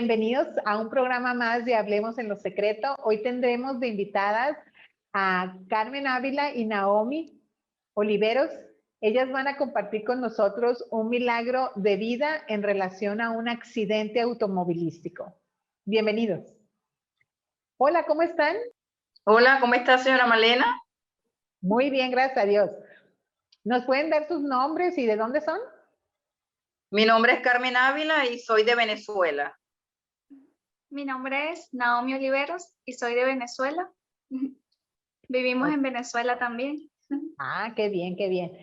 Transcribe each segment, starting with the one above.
bienvenidos a un programa más de Hablemos en lo Secreto. Hoy tendremos de invitadas a Carmen Ávila y Naomi Oliveros. Ellas van a compartir con nosotros un milagro de vida en relación a un accidente automovilístico. Bienvenidos. Hola, ¿cómo están? Hola, ¿cómo está, señora Malena? Muy bien, gracias a Dios. ¿Nos pueden dar sus nombres y de dónde son? Mi nombre es Carmen Ávila y soy de Venezuela. Mi nombre es Naomi Oliveros y soy de Venezuela. Vivimos en Venezuela también. Ah, qué bien, qué bien.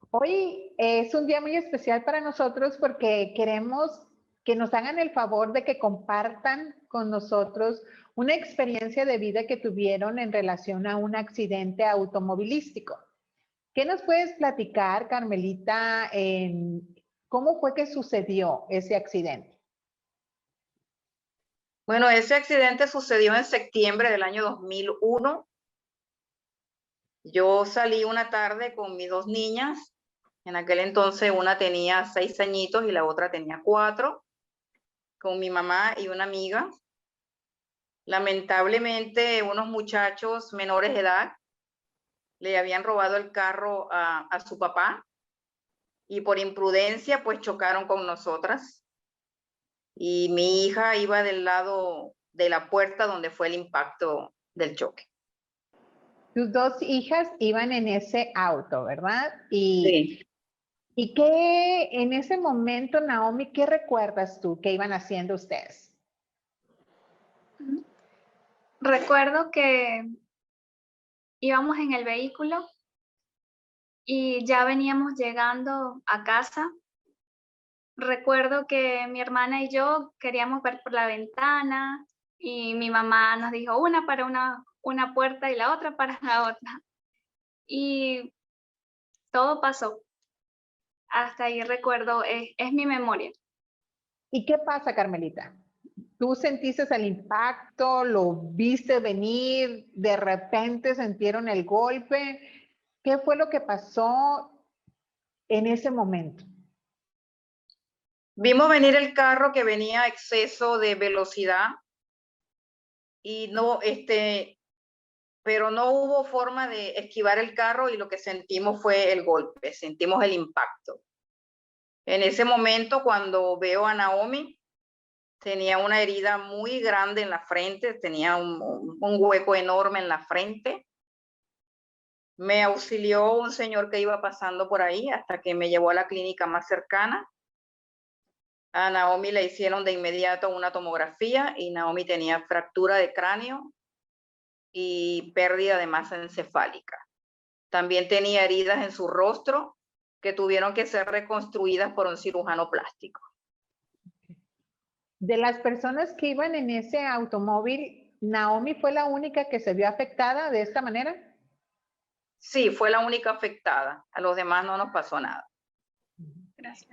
Hoy es un día muy especial para nosotros porque queremos que nos hagan el favor de que compartan con nosotros una experiencia de vida que tuvieron en relación a un accidente automovilístico. ¿Qué nos puedes platicar, Carmelita, cómo fue que sucedió ese accidente? Bueno, ese accidente sucedió en septiembre del año 2001. Yo salí una tarde con mis dos niñas. En aquel entonces una tenía 6 añitos y la otra tenía 4, con mi mamá y una amiga. Lamentablemente, unos muchachos menores de edad le habían robado el carro a su papá y por imprudencia pues chocaron con nosotras. Y mi hija iba del lado de la puerta donde fue el impacto del choque. Tus dos hijas iban en ese auto, ¿verdad? Sí. ¿Y qué en ese momento, Naomi, qué recuerdas tú que iban haciendo ustedes? Recuerdo que íbamos en el vehículo y ya veníamos llegando a casa. Recuerdo que mi hermana y yo queríamos ver por la ventana y mi mamá nos dijo una para una puerta y la otra para la otra. Y todo pasó. Hasta ahí recuerdo, es mi memoria. ¿Y qué pasa, Carmelita? ¿Tú sentiste el impacto? ¿Lo viste venir? ¿De repente sintieron el golpe? ¿Qué fue lo que pasó en ese momento? Vimos venir el carro que venía a exceso de velocidad y no, pero no hubo forma de esquivar el carro y lo que sentimos fue el golpe, sentimos el impacto. En ese momento, cuando veo a Naomi, tenía una herida muy grande en la frente, tenía un hueco enorme en la frente. Me auxilió un señor que iba pasando por ahí hasta que me llevó a la clínica más cercana. A Naomi le hicieron de inmediato una tomografía y Naomi tenía fractura de cráneo y pérdida de masa encefálica. También tenía heridas en su rostro que tuvieron que ser reconstruidas por un cirujano plástico. De las personas que iban en ese automóvil, ¿Naomi fue la única que se vio afectada de esta manera? Sí, fue la única afectada. A los demás no nos pasó nada. Gracias.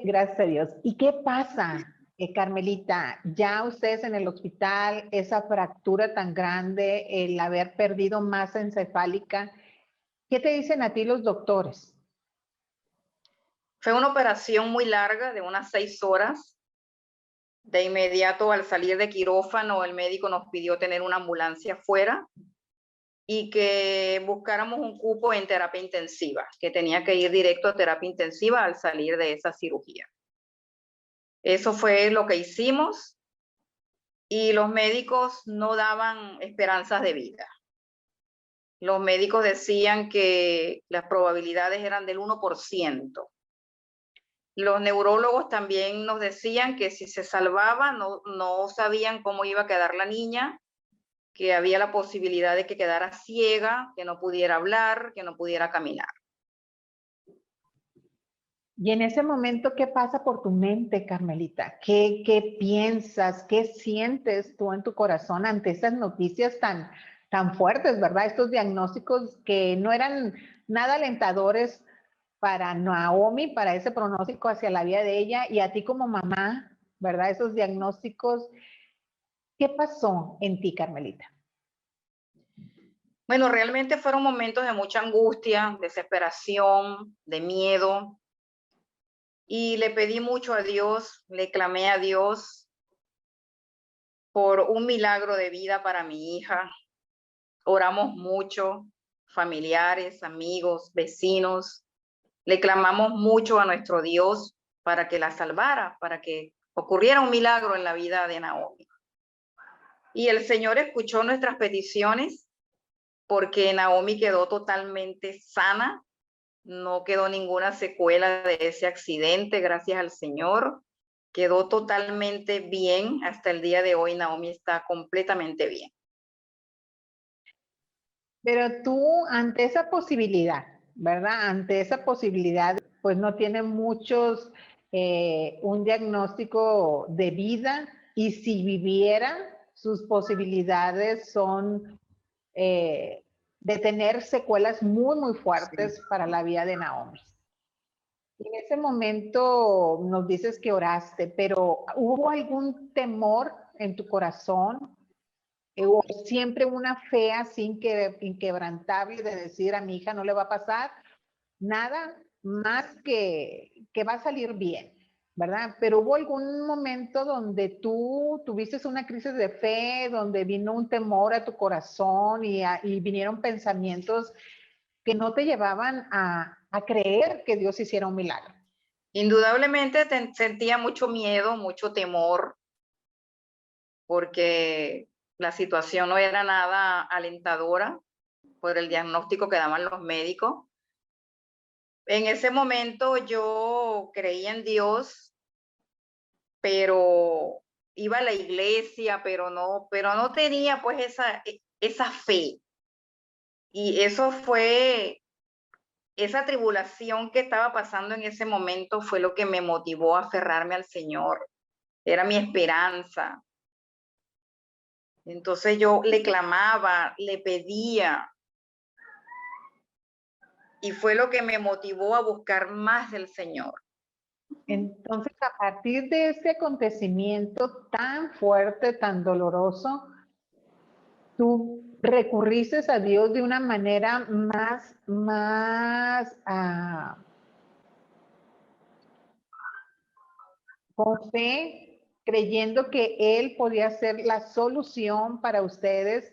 Gracias a Dios. ¿Y qué pasa, Carmelita? Ya ustedes en el hospital, esa fractura tan grande, el haber perdido masa encefálica, ¿qué te dicen a ti los doctores? Fue una operación muy larga, de unas 6 horas. De inmediato, al salir de quirófano, el médico nos pidió tener una ambulancia afuera y que buscáramos un cupo en terapia intensiva, que tenía que ir directo a terapia intensiva al salir de esa cirugía. Eso fue lo que hicimos y los médicos no daban esperanzas de vida. Los médicos decían que las probabilidades eran del 1%. Los neurólogos también nos decían que si se salvaba no sabían cómo iba a quedar la niña, que había la posibilidad de que quedara ciega, que no pudiera hablar, que no pudiera caminar. Y en ese momento, ¿qué pasa por tu mente, Carmelita? ¿Qué piensas? ¿Qué sientes tú en tu corazón ante esas noticias tan fuertes, verdad? Estos diagnósticos que no eran nada alentadores para Naomi, para ese pronóstico hacia la vida de ella, y a ti como mamá, ¿verdad? Esos diagnósticos. ¿Qué pasó en ti, Carmelita? Bueno, realmente fueron momentos de mucha angustia, desesperación, de miedo. Y le pedí mucho a Dios, le clamé a Dios por un milagro de vida para mi hija. Oramos mucho, familiares, amigos, vecinos. Le clamamos mucho a nuestro Dios para que la salvara, para que ocurriera un milagro en la vida de Naomi. Y el Señor escuchó nuestras peticiones porque Naomi quedó totalmente sana, no quedó ninguna secuela de ese accidente, gracias al Señor. Quedó totalmente bien. Hasta el día de hoy Naomi está completamente bien. Pero tú, ante esa posibilidad, ¿verdad? Ante esa posibilidad, pues no tiene muchos, un diagnóstico de vida, y si viviera, sus posibilidades son de tener secuelas muy, muy fuertes para la vida de Naomi. En ese momento nos dices que oraste, pero ¿hubo algún temor en tu corazón? ¿O siempre una fe así inquebrantable de decir a mi hija no le va a pasar nada más que va a salir bien, ¿verdad? Pero hubo algún momento donde tú tuviste una crisis de fe, donde vino un temor a tu corazón y vinieron pensamientos que no te llevaban a creer que Dios hiciera un milagro? Indudablemente sentía mucho miedo, mucho temor, porque la situación no era nada alentadora por el diagnóstico que daban los médicos. En ese momento yo creía en Dios, pero iba a la iglesia, pero no tenía pues esa fe. Y eso fue, esa tribulación que estaba pasando en ese momento fue lo que me motivó a aferrarme al Señor. Era mi esperanza. Entonces yo le clamaba, le pedía, y fue lo que me motivó a buscar más del Señor. Entonces, a partir de ese acontecimiento tan fuerte, tan doloroso, tú recurriste a Dios de una manera más con fe, creyendo que Él podía ser la solución para ustedes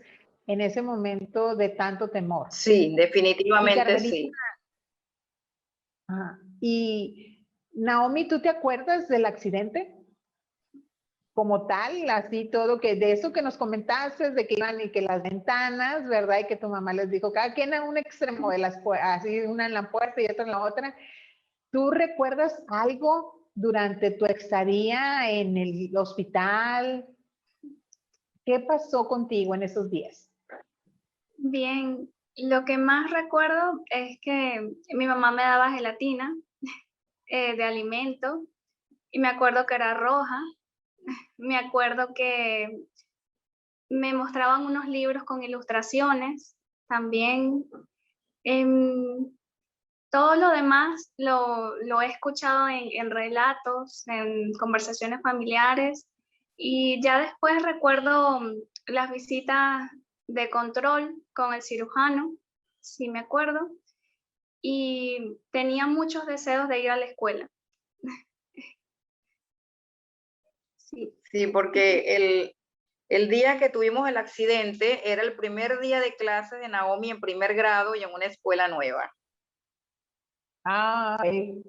en ese momento de tanto temor. Sí, definitivamente sí. Y Naomi, ¿tú te acuerdas del accidente? Como tal, así todo, que de eso que nos comentaste, de que iban y que las ventanas, ¿verdad? Y que tu mamá les dijo, cada quien a un extremo de las puertas, así una en la puerta y otra en la otra. ¿Tú recuerdas algo durante tu estadía en el hospital? ¿Qué pasó contigo en esos días? Bien, lo que más recuerdo es que mi mamá me daba gelatina de alimento y me acuerdo que era roja. Me acuerdo que me mostraban unos libros con ilustraciones también. Todo lo demás lo he escuchado en relatos, en conversaciones familiares, y ya después recuerdo las visitas de control con el cirujano, sí me acuerdo, y tenía muchos deseos de ir a la escuela. Sí. Sí, porque el día que tuvimos el accidente era el primer día de clases de Naomi en primer grado y en una escuela nueva. Ajá. Sí.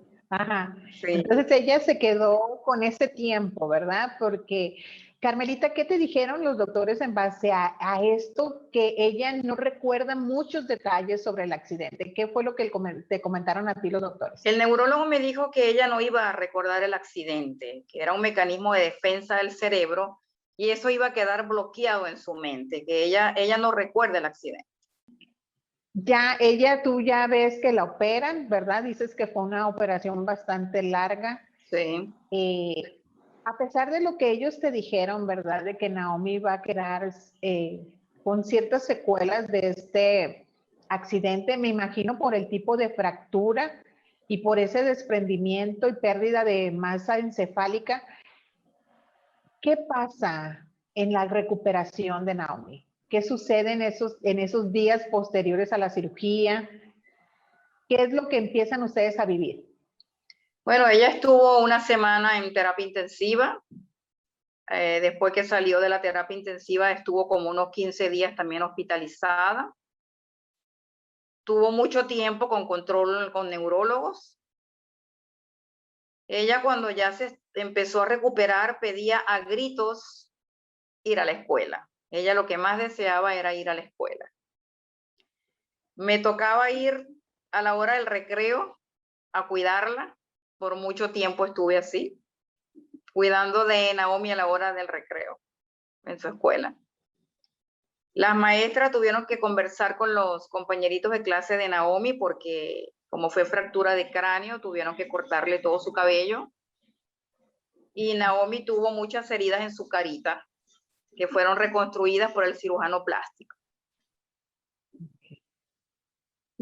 Entonces ella se quedó con ese tiempo, ¿verdad? Porque, Carmelita, ¿qué te dijeron los doctores en base a esto? Que ella no recuerda muchos detalles sobre el accidente. ¿Qué fue lo que te comentaron a ti los doctores? El neurólogo me dijo que ella no iba a recordar el accidente, que era un mecanismo de defensa del cerebro y eso iba a quedar bloqueado en su mente, que ella no recuerda el accidente. Ya, tú ya ves que la operan, ¿verdad? Dices que fue una operación bastante larga. Sí. A pesar de lo que ellos te dijeron, ¿verdad? De que Naomi va a quedar con ciertas secuelas de este accidente, me imagino por el tipo de fractura y por ese desprendimiento y pérdida de masa encefálica. ¿Qué pasa en la recuperación de Naomi? ¿Qué sucede en esos días posteriores a la cirugía? ¿Qué es lo que empiezan ustedes a vivir? Bueno, ella estuvo una semana en terapia intensiva Después que salió de la terapia intensiva, estuvo como unos 15 días también hospitalizada. Tuvo mucho tiempo con control con neurólogos. Ella, cuando ya se empezó a recuperar, pedía a gritos ir a la escuela. Ella lo que más deseaba era ir a la escuela. Me tocaba ir a la hora del recreo a cuidarla. Por mucho tiempo estuve así, cuidando de Naomi a la hora del recreo en su escuela. Las maestras tuvieron que conversar con los compañeritos de clase de Naomi porque, como fue fractura de cráneo, tuvieron que cortarle todo su cabello. Y Naomi tuvo muchas heridas en su carita que fueron reconstruidas por el cirujano plástico.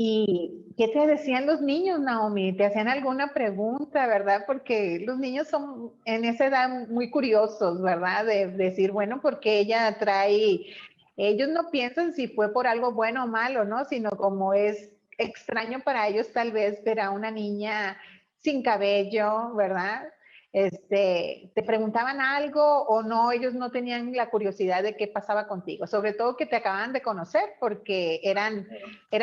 ¿Y qué te decían los niños, Naomi? ¿Te hacían alguna pregunta, verdad? Porque los niños son en esa edad muy curiosos, ¿verdad? De decir, bueno, porque ella trae, ellos no piensan si fue por algo bueno o malo, ¿no? Sino como es extraño para ellos tal vez ver a una niña sin cabello, ¿verdad? ¿Te preguntaban algo o no? Ellos no tenían la curiosidad de qué pasaba contigo, sobre todo que te acaban de conocer porque era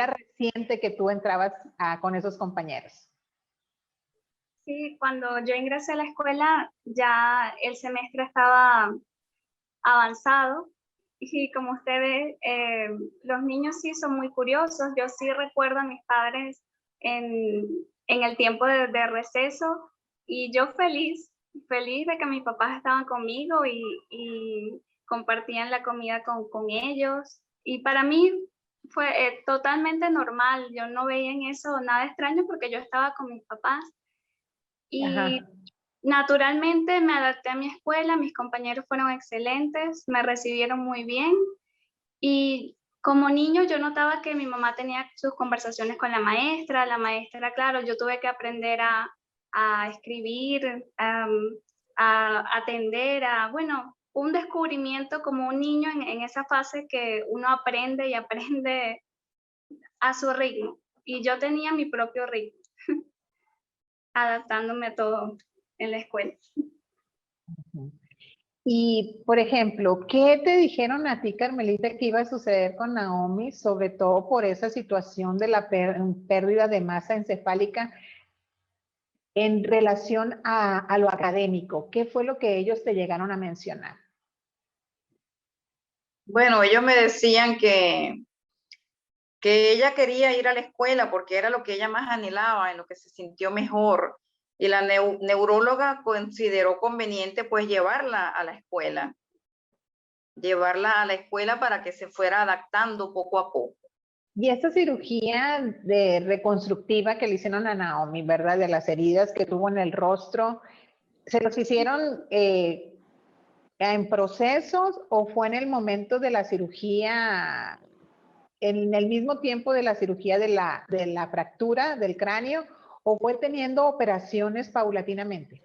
reciente que tú entrabas con esos compañeros. Sí, cuando yo ingresé a la escuela ya el semestre estaba avanzado y como usted ve, los niños sí son muy curiosos. Yo sí recuerdo a mis padres en el tiempo de receso y yo feliz de que mis papás estaban conmigo y compartían la comida con ellos. Y para mí fue totalmente normal. Yo no veía en eso nada extraño porque yo estaba con mis papás. Y Ajá. naturalmente me adapté a mi escuela, mis compañeros fueron excelentes, me recibieron muy bien y como niño yo notaba que mi mamá tenía sus conversaciones con la maestra, claro, yo tuve que aprender a escribir, a atender, bueno, un descubrimiento como un niño en esa fase que uno aprende y aprende a su ritmo. Y yo tenía mi propio ritmo, adaptándome a todo en la escuela. Y, por ejemplo, ¿qué te dijeron a ti, Carmelita, que iba a suceder con Naomi, sobre todo por esa situación de la pérdida de masa encefálica en relación a lo académico? ¿Qué fue lo que ellos te llegaron a mencionar? Bueno, ellos me decían que ella quería ir a la escuela porque era lo que ella más anhelaba, en lo que se sintió mejor. Y la neuróloga consideró conveniente pues llevarla a la escuela para que se fuera adaptando poco a poco. Y esta cirugía de reconstructiva que le hicieron a Naomi, ¿verdad? De las heridas que tuvo en el rostro, ¿se los hicieron en procesos o fue en el momento de la cirugía, en el mismo tiempo de la cirugía de la fractura del cráneo, o fue teniendo operaciones paulatinamente?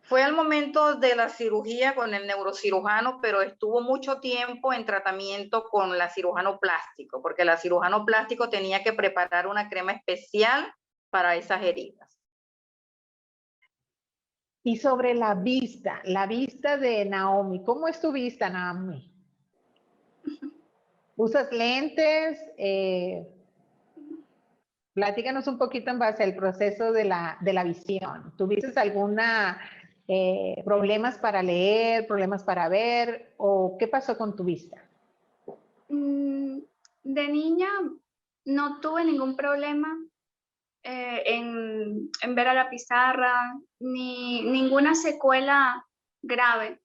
Fue al momento de la cirugía con el neurocirujano, pero estuvo mucho tiempo en tratamiento con la cirujano plástico, porque la cirujano plástico tenía que preparar una crema especial para esas heridas. Y sobre la vista de Naomi, ¿cómo es tu vista, Naomi? ¿Usas lentes? Platícanos un poquito en base al proceso de la visión. ¿Tuviste alguna problemas para leer, problemas para ver, o qué pasó con tu vista? De niña no tuve ningún problema en ver a la pizarra, ni ninguna secuela grave.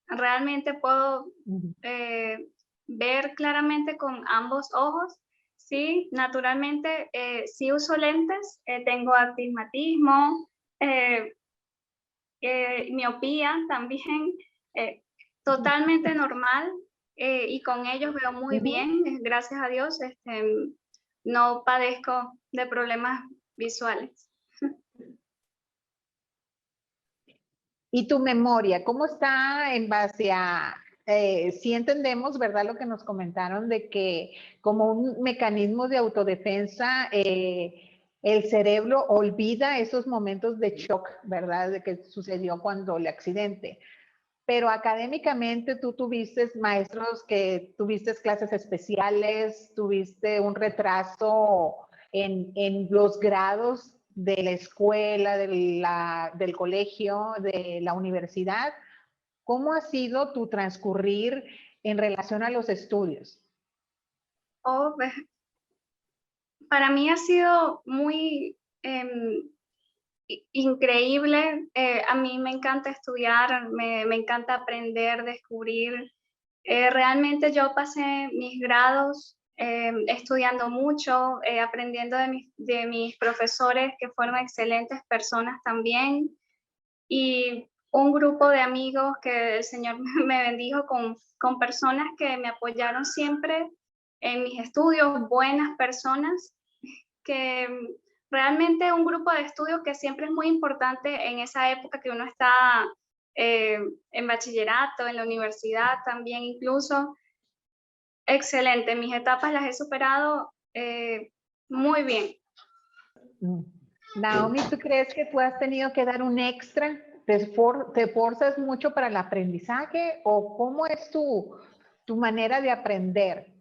Realmente puedo ver claramente con ambos ojos. Sí, naturalmente sí uso lentes, tengo astigmatismo, miopía también, totalmente normal, y con ellos veo muy bien, gracias a Dios, no padezco de problemas visuales. ¿Y tu memoria, cómo está en base a, sí entendemos, ¿verdad? Lo que nos comentaron de que como un mecanismo de autodefensa, el cerebro olvida esos momentos de shock, ¿verdad? De que sucedió cuando el accidente. pero académicamente tú tuviste maestros que tuviste clases especiales, tuviste un retraso en los grados de la escuela, del colegio, de la universidad. ¿Cómo ha sido tu transcurrir en relación a los estudios? Oh, para mí ha sido muy increíble. A mí me encanta estudiar, me encanta aprender, descubrir. Realmente yo pasé mis grados estudiando mucho, aprendiendo de mis profesores que fueron excelentes personas también, y un grupo de amigos que el Señor me bendijo con personas que me apoyaron siempre en mis estudios, buenas personas que realmente un grupo de estudios que siempre es muy importante en esa época que uno está en bachillerato, en la universidad también incluso. Excelente, mis etapas las he superado muy bien. Naomi, ¿tú crees que tú has tenido que dar un extra? ¿Te esforzas mucho para el aprendizaje o cómo es tu manera de aprender?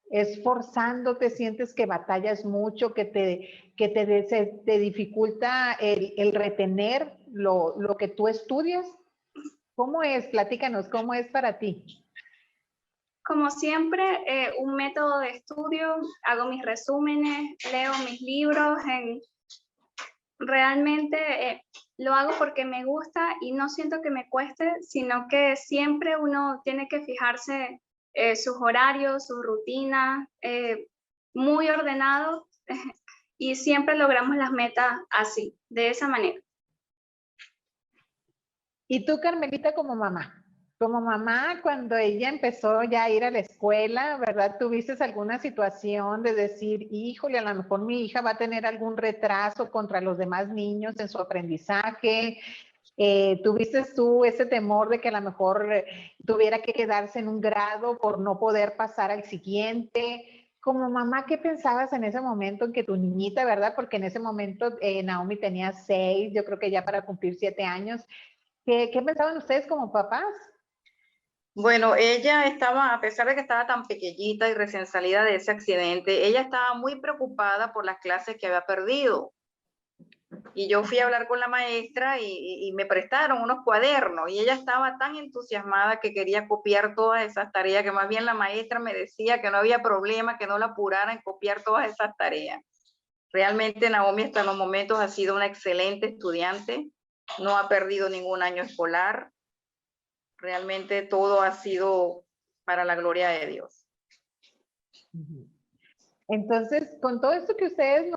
¿Esforzándote, sientes que batallas mucho, que te dificulta el retener lo que tú estudias? ¿Cómo es? Platícanos, ¿cómo es para ti? Como siempre, un método de estudio, hago mis resúmenes, leo mis libros, realmente lo hago porque me gusta y no siento que me cueste, sino que siempre uno tiene que fijarse sus horarios, sus rutinas, muy ordenado y siempre logramos las metas así, de esa manera. ¿Y tú, Carmelita, como mamá? Como mamá, cuando ella empezó ya a ir a la escuela, ¿verdad? ¿Tuviste alguna situación de decir, híjole, a lo mejor mi hija va a tener algún retraso contra los demás niños en su aprendizaje? ¿Tuviste tú ese temor de que a lo mejor tuviera que quedarse en un grado por no poder pasar al siguiente? Como mamá, ¿qué pensabas en ese momento en que tu niñita, verdad? Porque en ese momento Naomi tenía 6, yo creo que ya para cumplir 7 años. ¿Qué pensaban ustedes como papás? Bueno, ella estaba, a pesar de que estaba tan pequeñita y recién salida de ese accidente, ella estaba muy preocupada por las clases que había perdido. Y yo fui a hablar con la maestra y me prestaron unos cuadernos y ella estaba tan entusiasmada que quería copiar todas esas tareas, que más bien la maestra me decía que no había problema, que no la apurara en copiar todas esas tareas. Realmente Naomi hasta los momentos ha sido una excelente estudiante, no ha perdido ningún año escolar, realmente todo ha sido para la gloria de Dios. Entonces, con todo esto que ustedes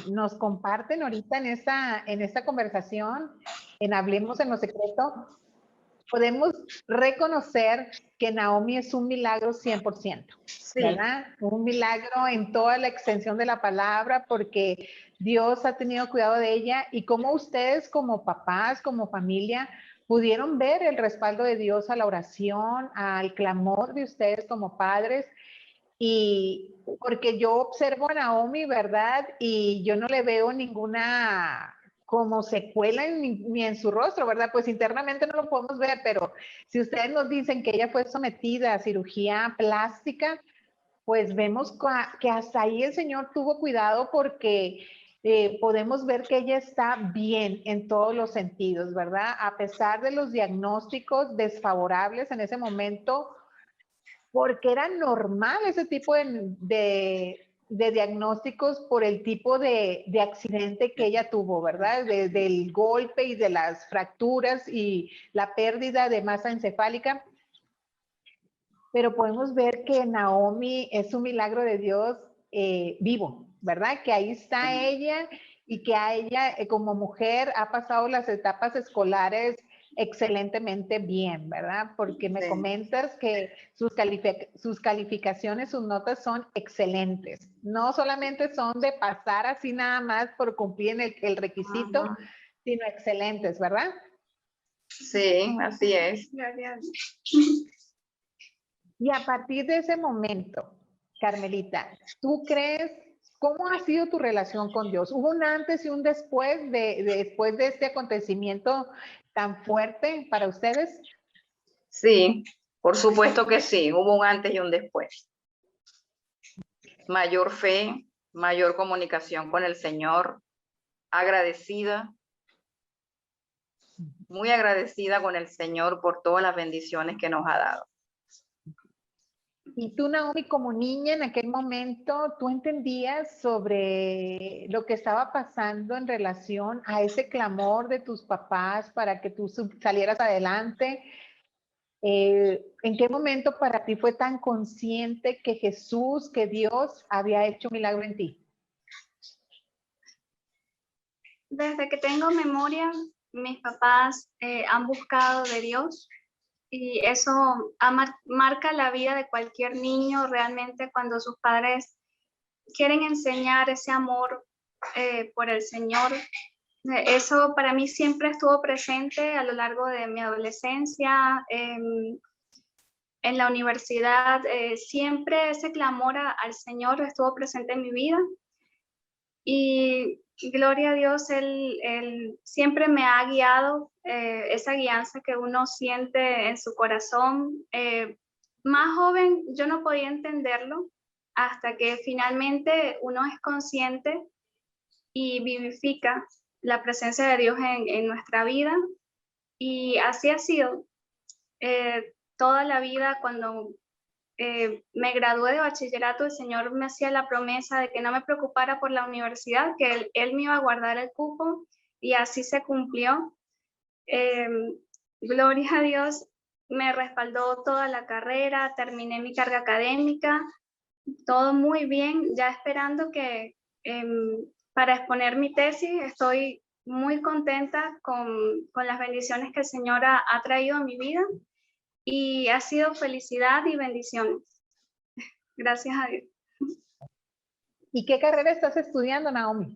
nos comparten ahorita en esta conversación, en Hablemos en lo Secreto, podemos reconocer que Naomi es un milagro 100%, ¿verdad? Sí. Un milagro en toda la extensión de la palabra, porque Dios ha tenido cuidado de ella y como ustedes como papás, como familia, pudieron ver el respaldo de Dios a la oración, al clamor de ustedes como padres. Y porque yo observo a Naomi, ¿verdad? Y yo no le veo ninguna como secuela ni en su rostro, ¿verdad? Pues internamente no lo podemos ver, pero si ustedes nos dicen que ella fue sometida a cirugía plástica, pues vemos que hasta ahí el Señor tuvo cuidado porque podemos ver que ella está bien en todos los sentidos, ¿verdad? A pesar de los diagnósticos desfavorables en ese momento, porque era normal ese tipo de diagnósticos por el tipo de accidente que ella tuvo, ¿verdad? Del golpe y de las fracturas y la pérdida de masa encefálica. Pero podemos ver que Naomi es un milagro de Dios vivo, ¿verdad? Que ahí está ella y que a ella como mujer ha pasado las etapas escolares excelentemente bien, ¿verdad? Porque me comentas que sus calificaciones, sus notas son excelentes. No solamente son de pasar así nada más por cumplir el requisito, sino excelentes, ¿verdad? Sí, así es. Gracias. Y a partir de ese momento, Carmelita, ¿tú crees cómo ha sido tu relación con Dios? ¿Hubo un antes y un después de este acontecimiento tan fuerte para ustedes? Sí, por supuesto que sí, hubo un antes y un después. Mayor fe, mayor comunicación con el Señor, agradecida, muy agradecida con el Señor por todas las bendiciones que nos ha dado. Y tú, Naomi, como niña en aquel momento, ¿tú entendías sobre lo que estaba pasando en relación a ese clamor de tus papás para que tú salieras adelante? ¿En qué momento para ti fue tan consciente que Jesús, que Dios había hecho un milagro en ti? Desde que tengo memoria, mis papás han buscado de Dios y eso marca la vida de cualquier niño realmente cuando sus padres quieren enseñar ese amor por el Señor. Eso para mí siempre estuvo presente a lo largo de mi adolescencia, en la universidad, siempre ese clamor al Señor estuvo presente en mi vida. Y gloria a Dios, Él siempre me ha guiado, esa guianza que uno siente en su corazón. Más joven yo no podía entenderlo hasta que finalmente uno es consciente y vivifica la presencia de Dios en nuestra vida. Y así ha sido toda la vida. Cuando me gradué de bachillerato, el Señor me hacía la promesa de que no me preocupara por la universidad, que Él me iba a guardar el cupo, y así se cumplió. Gloria a Dios, me respaldó toda la carrera, terminé mi carga académica, todo muy bien, ya esperando que para exponer mi tesis. Estoy muy contenta con las bendiciones que el Señor ha traído a mi vida, y ha sido felicidad y bendiciones. Gracias a Dios. ¿Y qué carrera estás estudiando, Naomi?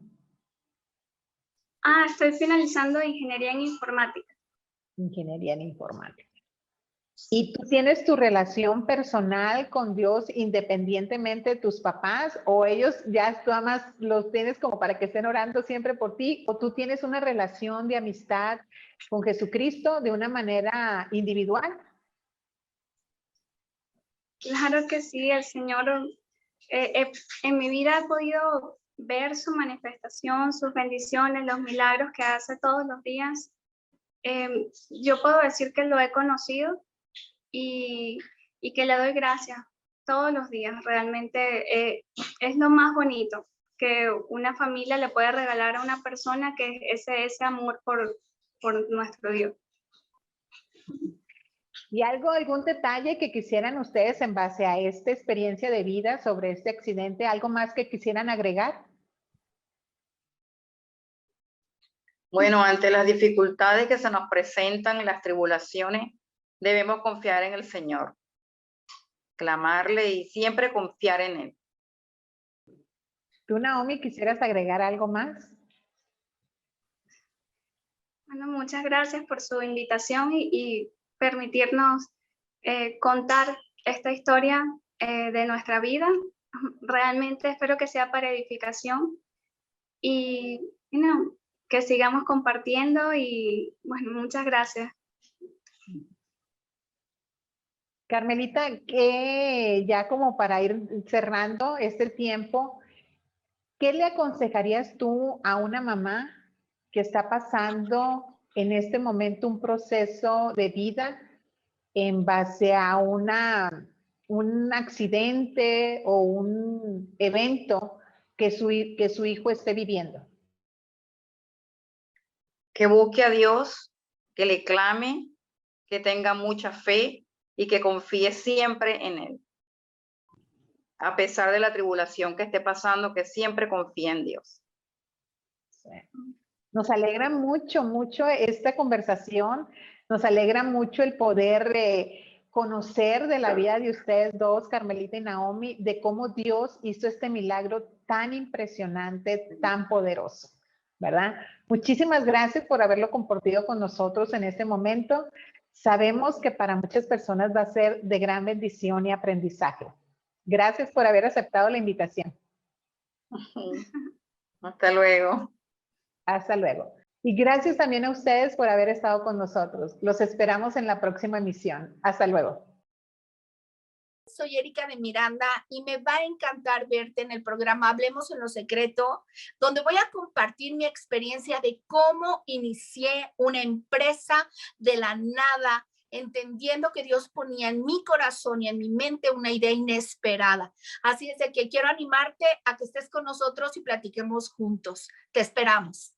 Estoy finalizando ingeniería en informática. Ingeniería en informática. ¿Y tú tienes tu relación personal con Dios independientemente de tus papás, o ellos ya tú más los tienes como para que estén orando siempre por ti, o tú tienes una relación de amistad con Jesucristo de una manera individual? Claro que sí, el Señor, en mi vida he podido ver su manifestación, sus bendiciones, los milagros que hace todos los días. Yo puedo decir que lo he conocido y que le doy gracias todos los días. Realmente es lo más bonito que una familia le puede regalar a una persona, que es ese amor por nuestro Dios. ¿Y algún detalle que quisieran ustedes en base a esta experiencia de vida sobre este accidente, algo más que quisieran agregar? Bueno, ante las dificultades que se nos presentan, las tribulaciones, debemos confiar en el Señor, clamarle y siempre confiar en Él. ¿Tú, Naomi, quisieras agregar algo más? Bueno, muchas gracias por su invitación y permitirnos contar esta historia de nuestra vida. Realmente espero que sea para edificación y que sigamos compartiendo, y bueno, muchas gracias. Carmelita, que ya como para ir cerrando este tiempo, ¿qué le aconsejarías tú a una mamá que está pasando en este momento un proceso de vida en base a un accidente o un evento que su hijo esté viviendo? Que busque a Dios, que le clame, que tenga mucha fe y que confíe siempre en Él. A pesar de la tribulación que esté pasando, que siempre confíe en Dios. Nos alegra mucho, mucho esta conversación. Nos alegra mucho el poder conocer de la vida de ustedes dos, Carmelita y Naomi, de cómo Dios hizo este milagro tan impresionante, tan poderoso, ¿verdad? Muchísimas gracias por haberlo compartido con nosotros en este momento. Sabemos que para muchas personas va a ser de gran bendición y aprendizaje. Gracias por haber aceptado la invitación. Hasta luego. Hasta luego. Y gracias también a ustedes por haber estado con nosotros. Los esperamos en la próxima emisión. Hasta luego. Soy Erika de Miranda y me va a encantar verte en el programa Hablemos en lo Secreto, donde voy a compartir mi experiencia de cómo inicié una empresa de la nada, entendiendo que Dios ponía en mi corazón y en mi mente una idea inesperada. Así es de que quiero animarte a que estés con nosotros y platiquemos juntos. Te esperamos.